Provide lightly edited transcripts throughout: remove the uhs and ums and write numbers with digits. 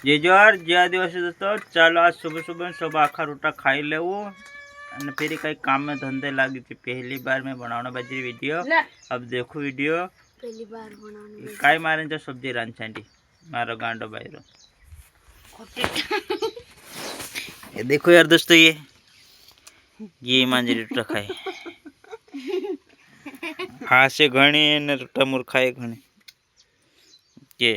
જે જોર જે આદિવાસી દોસ્તો ચાલો आज सुबह सुबह सब आखा रोटा खाई लेवो અને फिर कई काम में धंधे लागी थी। पहली बार मैं बनाना बाजरी वीडियो अब देखो वीडियो पहली बार बनाने काय मारे जो सब्जी रांचांडी मारो गांडो बायरो ये देखो यार दोस्तों ये मांजरी रोटा खाए खासे घणी ने रोटा मुर खाए घणी के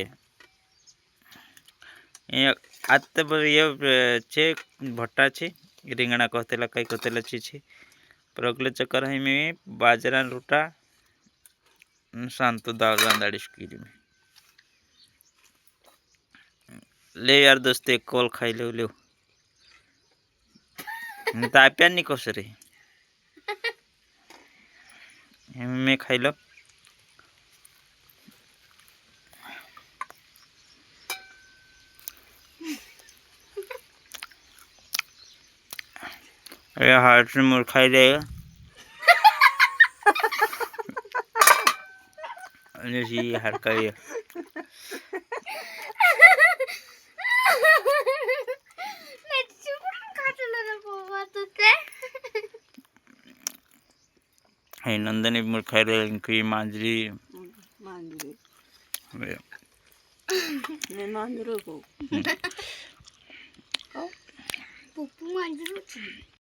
आता छे भट्टा छे રીંગણા કોતેલા કઈ કોતેલા છે પ્રગલે ચક્કર है में बाजरा रोटा शांत दाल रांधाड़ीश कीरी में ले यार दोस्त एक कॉल खाई ले ले तो आप्या नहीं कस रे मैं खाई लो अरे हाथ से मुर खाई जाएगा जी हर का ये है नंदनी मुर खाई रहे इनकी मांजरी मैं मांजरो को पप्पू मांजरो